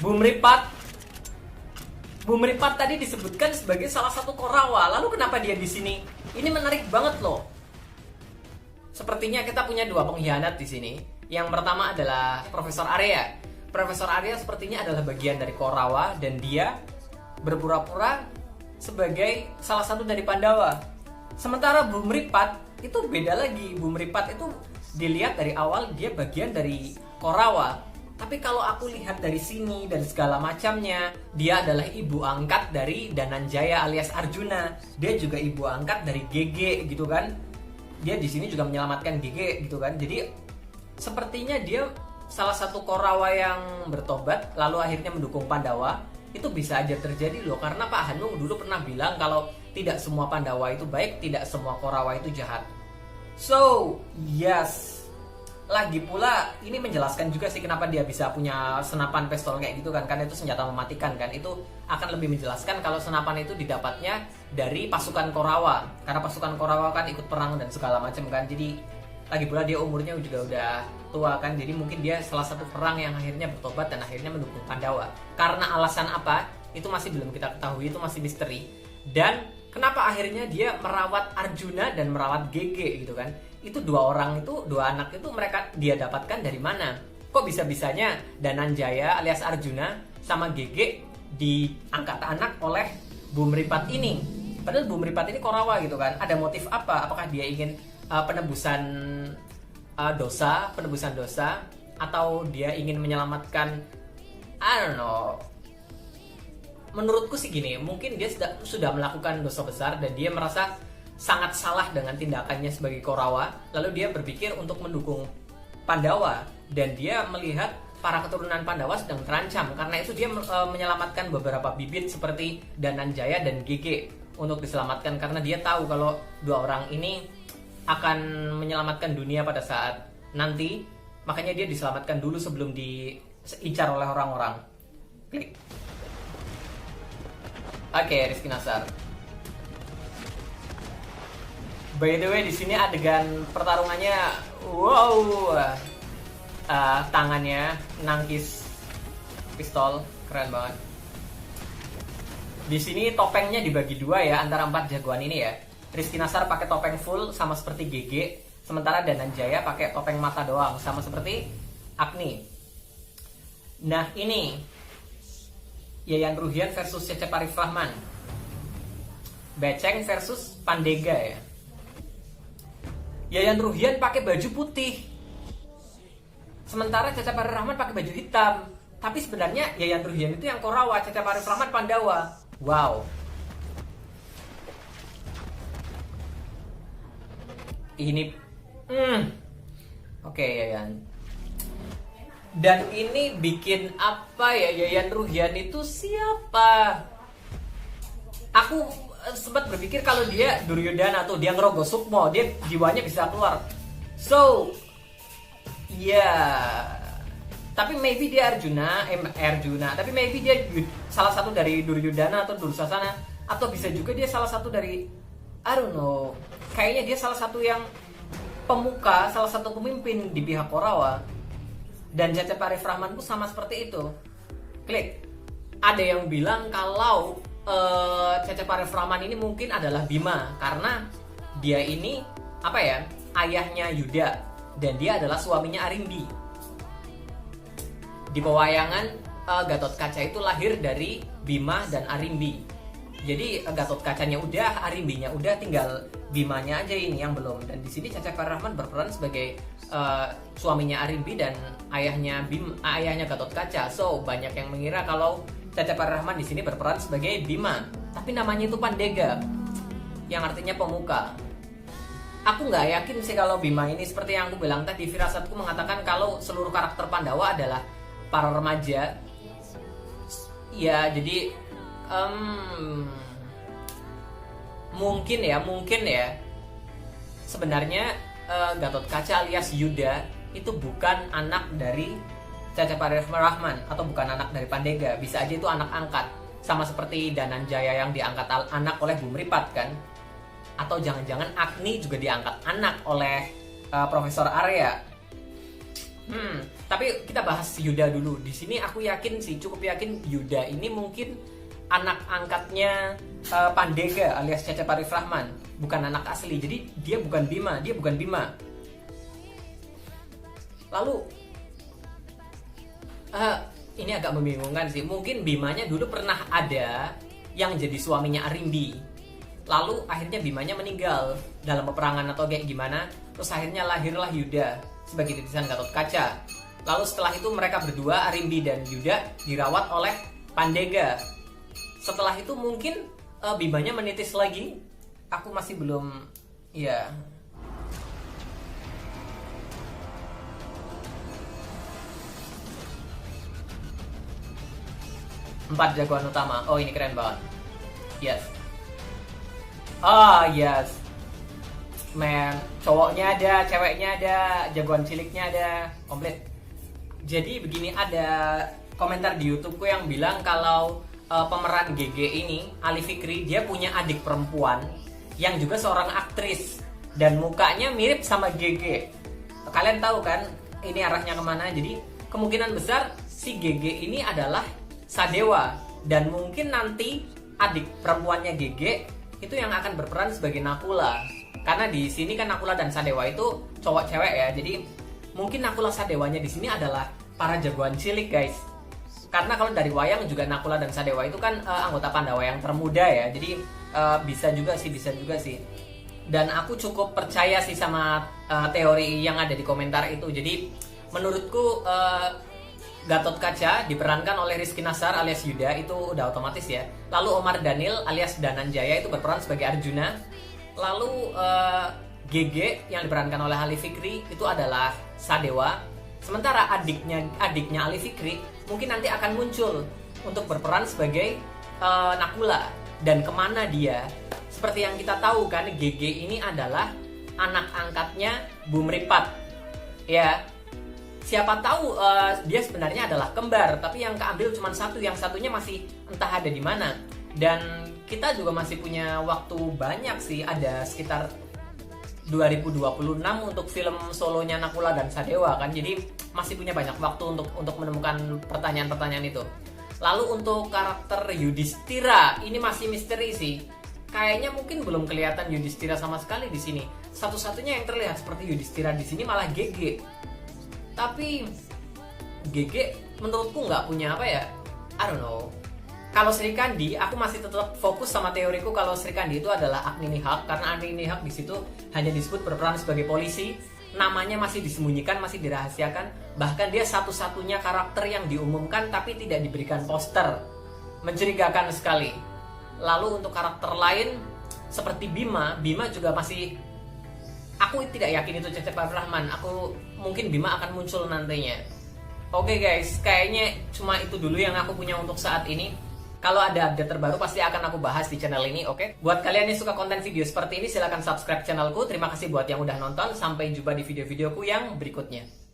Bumripat. Bumripat tadi disebutkan sebagai salah satu Korawa. Lalu kenapa dia di sini? Ini menarik banget loh. Sepertinya kita punya dua pengkhianat di sini. Yang pertama adalah Profesor Arya. Profesor Arya sepertinya adalah bagian dari Korawa dan dia berpura-pura sebagai salah satu dari Pandawa. Sementara Bumripat itu beda lagi. Bumripat itu dilihat dari awal dia bagian dari Korawa. Tapi kalau aku lihat dari sini dan segala macamnya, dia adalah ibu angkat dari Dananjaya alias Arjuna. Dia juga ibu angkat dari GG gitu kan. Dia di sini juga menyelamatkan GG gitu kan. Jadi sepertinya dia salah satu Korawa yang bertobat lalu akhirnya mendukung Pandawa. Itu bisa aja terjadi loh, karena Pak Hanung dulu pernah bilang kalau tidak semua Pandawa itu baik, tidak semua Korawa itu jahat. So, yes. Lagi pula ini menjelaskan juga sih kenapa dia bisa punya senapan pistol kayak gitu kan, karena itu senjata mematikan kan. Itu akan lebih menjelaskan kalau senapan itu didapatnya dari pasukan Korawa, karena pasukan Korawa kan ikut perang dan segala macam kan. Jadi lagi pula dia umurnya juga udah tua kan, jadi mungkin dia salah satu perang yang akhirnya bertobat dan akhirnya mendukung Pandawa. Karena alasan apa itu masih belum kita ketahui, itu masih misteri. Dan kenapa akhirnya dia merawat Arjuna dan merawat GG gitu kan. Itu dua anak itu mereka dia dapatkan dari mana? Kok bisa-bisanya Dananjaya alias Arjuna sama GG diangkat anak oleh Bumripat ini? Padahal Bumripat ini Korawa gitu kan. Ada motif apa? Apakah dia ingin penebusan dosa, atau dia ingin menyelamatkan, I don't know. Menurutku sih gini, mungkin dia sudah melakukan dosa besar dan dia merasa sangat salah dengan tindakannya sebagai Korawa, lalu dia berpikir untuk mendukung Pandawa dan dia melihat para keturunan Pandawa sedang terancam. Karena itu dia menyelamatkan beberapa bibit seperti Dananjaya dan GG untuk diselamatkan, karena dia tahu kalau dua orang ini akan menyelamatkan dunia pada saat nanti. Makanya dia diselamatkan dulu sebelum diincar oleh orang-orang. Klik. Oke, Rizky Nasar. By the way, di sini adegan pertarungannya, wow, tangannya nangkis pistol, keren banget. Di sini topengnya dibagi dua ya antara 4 jagoan ini ya. Rizky Nasar pakai topeng full sama seperti GG, sementara Dananjaya pakai topeng mata doang sama seperti Agni. Nah ini Yayan Ruhian versus Cecep Arif Rahman. Beceng versus Pandega ya. Yayan Ruhian pakai baju putih, sementara Cecep Arif Rahman pakai baju hitam. Tapi sebenarnya Yayan Ruhian itu yang Korawa, Cecep Arif Rahman Pandawa. Wow. Ini Oke, Yayan. Dan ini bikin apa ya, Yayan Ruhian itu siapa? Aku sempat berpikir kalau dia Duryodhana tuh, dia ngerogoh Sukmo, dia jiwanya bisa keluar. So, tapi maybe dia Arjuna, tapi maybe dia salah satu dari Duryodhana atau Dursasana, atau bisa juga dia salah satu dari, I don't know. Kayaknya dia salah satu yang pemuka, salah satu pemimpin di pihak Korawa. Dan Cecep Arif Rahman pun sama seperti itu. Klik. Ada yang bilang kalau Cecep Arif Rahman ini mungkin adalah Bima, karena dia ini apa ya, ayahnya Yuda dan dia adalah suaminya Arimbi. Di pewayangan Gatot Kaca itu lahir dari Bima dan Arimbi. Jadi Gatot Kacanya udah, Arimbinya udah, tinggal Bimanya aja ini yang belum. Dan di sini Cecep Arif Rahman berperan sebagai suaminya Arimbi dan ayahnya Gatot Kaca. So banyak yang mengira kalau Cecep Arif Rahman di sini berperan sebagai Bima, tapi namanya itu Pandega, yang artinya pemuka. Aku nggak yakin sih kalau Bima ini, seperti yang aku bilang tadi, firasatku mengatakan kalau seluruh karakter Pandawa adalah para remaja. Ya, jadi mungkin ya. Sebenarnya Gatot Kaca alias Yuda itu bukan anak dari Cecep Arif Rahman atau bukan anak dari Pandega, bisa aja itu anak angkat, sama seperti Dananjaya yang diangkat anak oleh Bumripat kan, atau jangan-jangan Agni juga diangkat anak oleh Profesor Arya. Tapi kita bahas Yuda dulu. Di sini aku yakin sih, cukup yakin Yuda ini mungkin anak angkatnya Pandega alias Cecep Arif Rahman, bukan anak asli. Jadi dia bukan Bima, Lalu ini agak membingungkan sih. Mungkin Bimanya dulu pernah ada yang jadi suaminya Arimbi. Lalu akhirnya Bimanya meninggal dalam peperangan atau kayak gimana. Terus akhirnya lahirlah Yuda sebagai titisan Gatot Kaca. Lalu setelah itu mereka berdua, Arimbi dan Yuda, dirawat oleh Pandega. Setelah itu mungkin Bimanya menitis lagi. Aku masih belum, ya. Empat jagoan utama. Oh, ini keren banget. Yes. Yes. Man, cowoknya ada, ceweknya ada, jagoan ciliknya ada, komplit. Jadi begini, ada komentar di YouTubeku yang bilang kalau pemeran GG ini, Ali Fikri, dia punya adik perempuan yang juga seorang aktris dan mukanya mirip sama GG. Kalian tahu kan ini arahnya kemana? Jadi kemungkinan besar si GG ini adalah Sadewa, dan mungkin nanti adik perempuannya GG itu yang akan berperan sebagai Nakula. Karena di sini kan Nakula dan Sadewa itu cowok cewek ya. Jadi mungkin Nakula Sadewanya di sini adalah para jagoan cilik, guys. Karena kalau dari wayang juga Nakula dan Sadewa itu kan anggota Pandawa yang termuda ya. Jadi bisa juga sih. Dan aku cukup percaya sih sama teori yang ada di komentar itu. Jadi menurutku Gatot Kaca diperankan oleh Rizky Nasar alias Yuda, itu udah otomatis ya. Lalu Omar Daniel alias Dananjaya itu berperan sebagai Arjuna. Lalu GG yang diperankan oleh Ali Fikri itu adalah Sadewa. Sementara adiknya Ali Fikri mungkin nanti akan muncul untuk berperan sebagai Nakula. Dan kemana dia? Seperti yang kita tahu kan, GG ini adalah anak angkatnya Bu Mripat. Ya, siapa tahu dia sebenarnya adalah kembar, tapi yang keambil cuma satu, yang satunya masih entah ada di mana. Dan kita juga masih punya waktu banyak sih, ada sekitar 2026 untuk film solonya Nakula dan Sadewa kan. Jadi masih punya banyak waktu untuk menemukan pertanyaan-pertanyaan itu. Lalu untuk karakter Yudhistira ini masih misteri sih. Kayaknya mungkin belum kelihatan Yudhistira sama sekali di sini. Satu-satunya yang terlihat seperti Yudhistira di sini malah GG. Tapi GG menurutku nggak punya apa ya? I don't know. Kalau Sri Kandi, aku masih tetap fokus sama teoriku kalau Sri Kandi itu adalah Agni Nihak, karena Agni Nihak di situ hanya disebut berperan sebagai polisi, namanya masih disembunyikan, masih dirahasiakan. Bahkan dia satu-satunya karakter yang diumumkan tapi tidak diberikan poster. Mencurigakan sekali. Lalu untuk karakter lain seperti Bima juga masih, aku tidak yakin itu Cecep Arif Rahman. Mungkin Bima akan muncul nantinya. Oke guys, kayaknya cuma itu dulu yang aku punya untuk saat ini. Kalau ada update terbaru pasti akan aku bahas di channel ini, oke? Buat kalian yang suka konten video seperti ini, silahkan subscribe channelku. Terima kasih buat yang udah nonton. Sampai jumpa di video-videoku yang berikutnya.